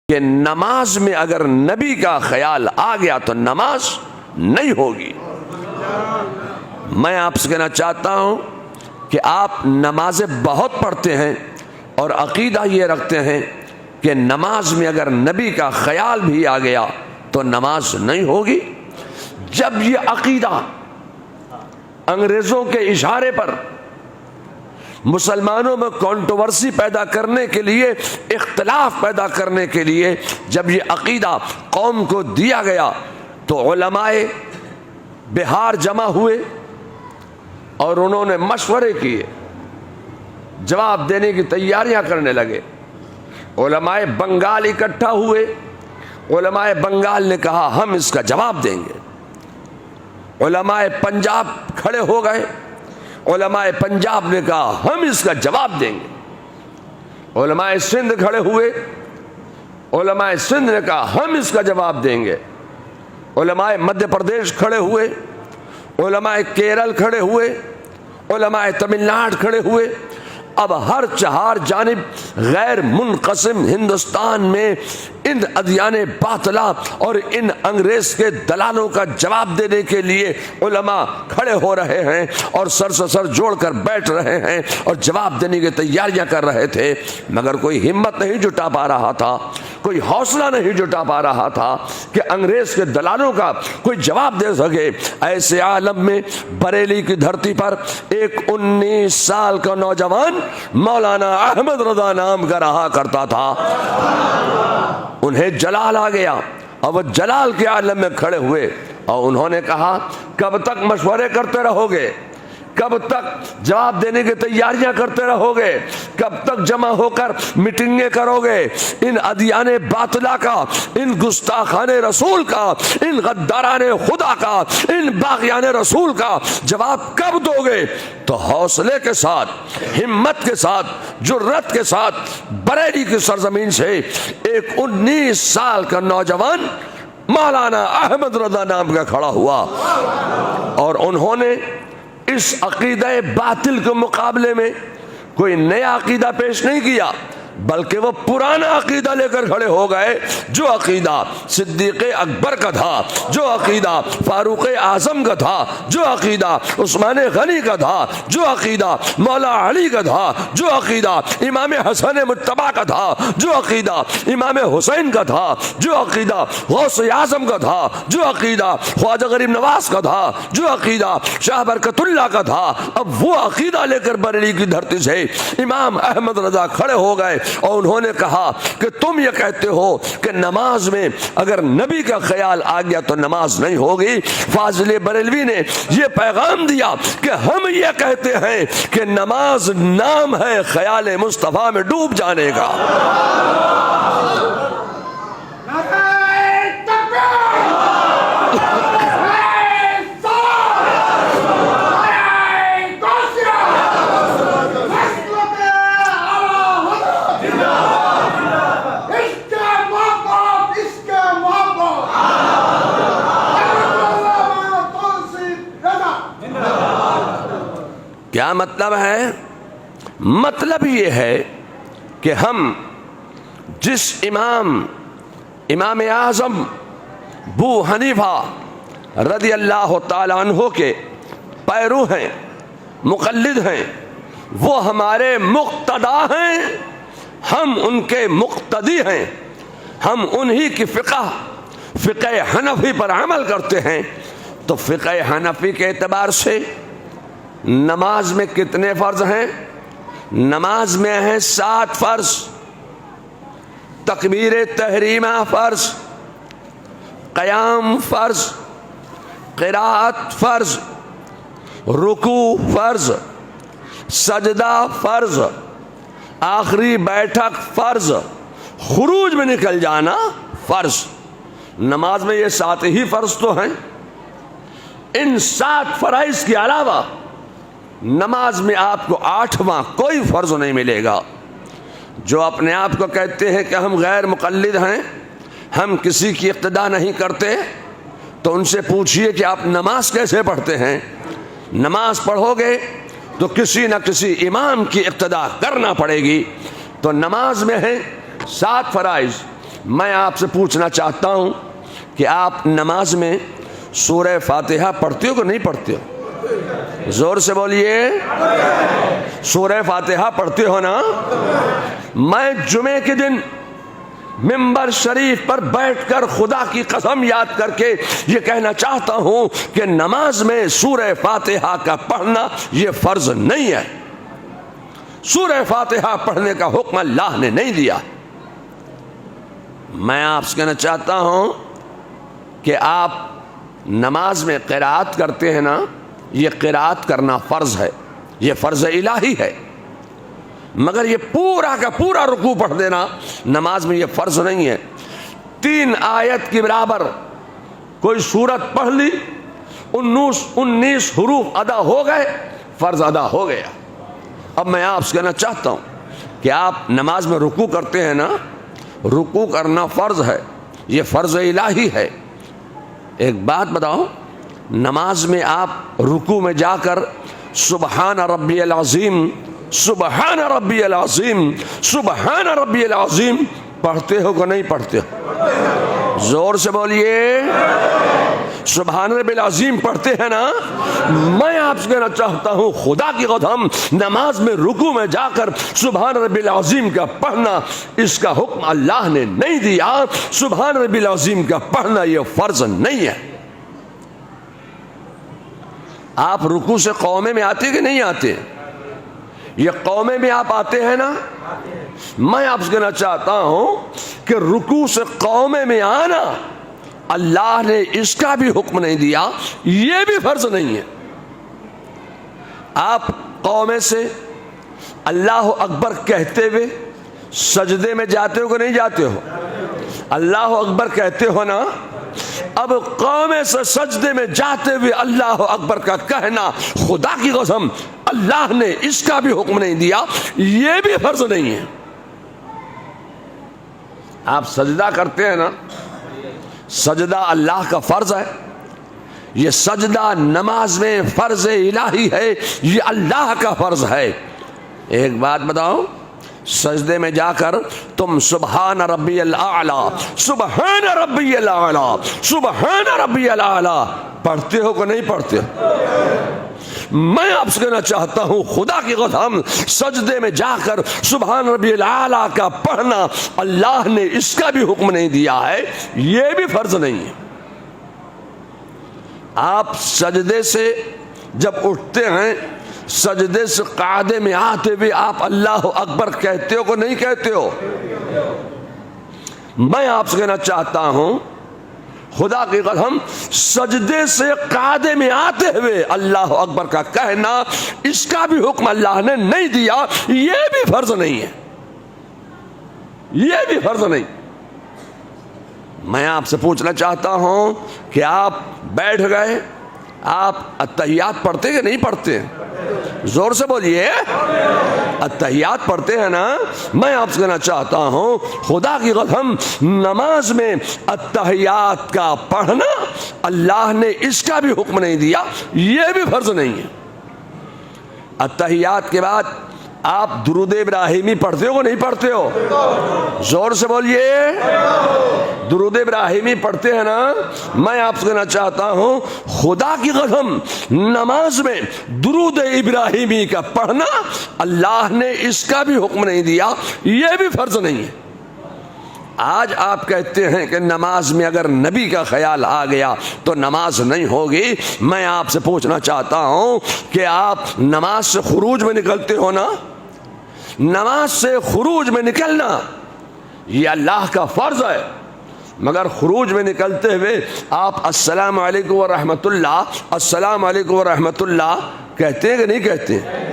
کہ نماز میں اگر نبی کا خیال آ گیا تو نماز نہیں ہوگی۔ میں آپ سے کہنا چاہتا ہوں کہ آپ نمازیں بہت پڑھتے ہیں اور عقیدہ یہ رکھتے ہیں کہ نماز میں اگر نبی کا خیال بھی آ گیا تو نماز نہیں ہوگی۔ جب یہ عقیدہ انگریزوں کے اشارے پر مسلمانوں میں کنٹروورسی پیدا کرنے کے لیے، اختلاف پیدا کرنے کے لیے جب یہ عقیدہ قوم کو دیا گیا تو علماء بہار جمع ہوئے اور انہوں نے مشورے کیے، جواب دینے کی تیاریاں کرنے لگے۔ علماء بنگال اکٹھا ہوئے، علماء بنگال نے کہا ہم اس کا جواب دیں گے۔ علماء پنجاب کھڑے ہو گئے، علماء پنجاب نے کہا ہم اس کا جواب دیں گے۔ علماء سندھ کھڑے ہوئے، علماء سندھ نے کہا ہم اس کا جواب دیں گے۔ علماء مدھیہ پردیش کھڑے ہوئے، علماء کیرل کھڑے ہوئے، علماء تمل ناڈو کھڑے ہوئے۔ اب ہر چہار جانب غیر منقسم ہندوستان میں ان ادیان باطلہ اور ان انگریز کے دلالوں کا جواب دینے کے لیے علماء کھڑے ہو رہے ہیں اور سر سے سر جوڑ کر بیٹھ رہے ہیں اور جواب دینے کی تیاریاں کر رہے تھے، مگر کوئی ہمت نہیں جٹا پا رہا تھا، کوئی حوصلہ نہیں جٹا پا رہا تھا کہ انگریز کے دلالوں کا کوئی جواب دے سکے۔ ایسے عالم میں بریلی کی دھرتی پر ایک 19 سال کا نوجوان مولانا احمد رضا نام کا رہا کرتا تھا۔ انہیں جلال آ گیا اور وہ جلال کے عالم میں کھڑے ہوئے اور انہوں نے کہا کب تک مشورے کرتے رہو گے، کب تک جواب دینے کی تیاریاں کرتے رہو گے، کب تک جمع ہو کر میٹنگیں کرو گے؟ ان ادیان باطلہ کا، ان گستاخان رسول کا، ان غداران خدا کا، ان باغیان رسول کا جواب کب دو گے؟ تو حوصلے کے ساتھ، ہمت کے ساتھ، جرت کے ساتھ بریلی کی سرزمین سے ایک 19 سال کا نوجوان مولانا احمد رضا نام کا کھڑا ہوا اور انہوں نے اس عقیدہ باطل کے مقابلے میں کوئی نیا عقیدہ پیش نہیں کیا، بلکہ وہ پرانا عقیدہ لے کر کھڑے ہو گئے، جو عقیدہ صدیق اکبر کا تھا، جو عقیدہ فاروق اعظم کا تھا، جو عقیدہ عثمان غنی کا تھا، جو عقیدہ مولا علی کا تھا، جو عقیدہ امام حسن مجتبی کا تھا، جو عقیدہ امام حسین کا تھا، جو عقیدہ غوث اعظم کا تھا، جو عقیدہ خواجہ غریب نواز کا تھا، جو عقیدہ شاہ برکت اللہ کا تھا، اب وہ عقیدہ لے کر بریلی کی دھرتی سے امام احمد رضا کھڑے ہو گئے اور انہوں نے کہا کہ تم یہ کہتے ہو کہ نماز میں اگر نبی کا خیال آ گیا تو نماز نہیں ہوگی۔ فاضل بریلوی نے یہ پیغام دیا کہ ہم یہ کہتے ہیں کہ نماز نام ہے خیال مصطفیٰ میں ڈوب جانے کا۔ کیا مطلب ہے؟ مطلب یہ ہے کہ ہم جس امام اعظم ابو حنیفہ رضی اللہ تعالی عنہ کے پیرو ہیں، مقلد ہیں، وہ ہمارے مقتدا ہیں، ہم ان کے مقتدی ہیں، ہم انہی کی فقہ حنفی پر عمل کرتے ہیں۔ تو فقہ حنفی کے اعتبار سے نماز میں کتنے فرض ہیں؟ نماز میں ہیں 7 فرض۔ تکبیر تحریمہ فرض، قیام فرض، قراءت فرض، رکوع فرض، سجدہ فرض، آخری بیٹھک فرض، خروج میں نکل جانا فرض۔ نماز میں یہ 7 ہی فرض تو ہیں۔ ان 7 فرائض کے علاوہ نماز میں آپ کو 8واں کوئی فرض نہیں ملے گا۔ جو اپنے آپ کو کہتے ہیں کہ ہم غیر مقلد ہیں، ہم کسی کی اقتداء نہیں کرتے، تو ان سے پوچھئے کہ آپ نماز کیسے پڑھتے ہیں؟ نماز پڑھو گے تو کسی نہ کسی امام کی اقتداء کرنا پڑے گی۔ تو نماز میں ہیں 7 فرائض، میں آپ سے پوچھنا چاہتا ہوں کہ آپ نماز میں سورہ فاتحہ پڑھتے ہو کہ نہیں پڑھتے ہو؟ زور سے بولیے، سورہ فاتحہ پڑھتے ہو نا؟ میں جمعے کے دن منبر شریف پر بیٹھ کر خدا کی قسم یاد کر کے یہ کہنا چاہتا ہوں کہ نماز میں سورہ فاتحہ کا پڑھنا یہ فرض نہیں ہے۔ سورہ فاتحہ پڑھنے کا حکم اللہ نے نہیں دیا۔ میں آپ سے کہنا چاہتا ہوں کہ آپ نماز میں قرات کرتے ہیں نا، یہ قرات کرنا فرض ہے، یہ فرض الہی ہے، مگر یہ پورا کا پورا رکوع پڑھ دینا نماز میں یہ فرض نہیں ہے۔ 3 آیت کے برابر کوئی سورت پڑھ لی، 19 حروف ادا ہو گئے، فرض ادا ہو گیا۔ اب میں آپ سے کہنا چاہتا ہوں کہ آپ نماز میں رکوع کرتے ہیں نا، رکوع کرنا فرض ہے، یہ فرض الہی ہے۔ ایک بات بتاؤ، نماز میں آپ رکوع میں جا کر سبحان ربی العظیم، سبحان ربی العظیم، سبحان ربی العظیم پڑھتے ہو کہ نہیں پڑھتے ہو؟ زور سے بولیے، سبحان ربی العظیم پڑھتے ہیں نا؟ میں آپ سے کہنا چاہتا ہوں خدا کی قسم، نماز میں رکوع میں جا کر سبحان ربی العظیم کا پڑھنا اس کا حکم اللہ نے نہیں دیا۔ سبحان ربی العظیم کا پڑھنا یہ فرض نہیں ہے۔ آپ رکوع سے قومے میں آتے کہ نہیں آتے؟ یہ قومے میں آپ آتے ہیں نا؟ میں آپ سے کہنا چاہتا ہوں کہ رکوع سے قومے میں آنا اللہ نے اس کا بھی حکم نہیں دیا، یہ بھی فرض نہیں ہے۔ آپ قومے سے اللہ اکبر کہتے ہوئے سجدے میں جاتے ہو کہ نہیں جاتے ہو؟ اللہ اکبر کہتے ہو نا؟ اب قومے سے سجدے میں جاتے ہوئے اللہ اکبر کا کہنا خدا کی قسم اللہ نے اس کا بھی حکم نہیں دیا، یہ بھی فرض نہیں ہے۔ آپ سجدہ کرتے ہیں نا، سجدہ اللہ کا فرض ہے، یہ سجدہ نماز میں فرض الہی ہے، یہ اللہ کا فرض ہے۔ ایک بات بتاؤ، سجدے میں جا کر تم سبحان ربی الاعلی، سبحان ربی الاعلی، سبحان ربی الاعلی پڑھتے ہو کہ نہیں پڑھتے ہو؟ میں آپ سے کہنا چاہتا ہوں خدا کی قسم، سجدے میں جا کر سبحان ربی الاعلی کا پڑھنا اللہ نے اس کا بھی حکم نہیں دیا ہے، یہ بھی فرض نہیں ہے۔ آپ سجدے سے جب اٹھتے ہیں، سجدے سے قعدے میں آتے ہوئے آپ اللہ اکبر کہتے ہو کہ نہیں کہتے ہو؟ میں آپ سے کہنا چاہتا ہوں خدا کی قسم، سجدے سے قعدے میں آتے ہوئے اللہ اکبر کا کہنا اس کا بھی حکم اللہ نے نہیں دیا، یہ بھی فرض نہیں ہے، یہ بھی فرض نہیں۔ میں آپ سے پوچھنا چاہتا ہوں کہ آپ بیٹھ گئے، آپ التحیات پڑھتے کہ نہیں پڑھتے؟ زور سے بولیے، التحیات پڑھتے ہیں نا؟ میں آپ سے کہنا چاہتا ہوں خدا کی قسم، نماز میں التحیات کا پڑھنا اللہ نے اس کا بھی حکم نہیں دیا، یہ بھی فرض نہیں ہے۔ التحیات کے بعد آپ درود ابراہیمی پڑھتے ہو کہ نہیں پڑھتے ہو؟ زور سے بولیے، درود ابراہیمی پڑھتے ہیں نا؟ میں آپ سے کہنا چاہتا ہوں خدا کی قسم، نماز میں درود ابراہیمی کا پڑھنا اللہ نے اس کا بھی حکم نہیں دیا، یہ بھی فرض نہیں ہے۔ آج آپ کہتے ہیں کہ نماز میں اگر نبی کا خیال آ گیا تو نماز نہیں ہوگی۔ میں آپ سے پوچھنا چاہتا ہوں کہ آپ نماز سے خروج میں نکلتے ہو نا؟ نماز سے خروج میں نکلنا یہ اللہ کا فرض ہے، مگر خروج میں نکلتے ہوئے آپ السلام علیکم ورحمۃ اللہ، السلام علیکم ورحمۃ اللہ کہتے ہیں کہ نہیں کہتے ہیں؟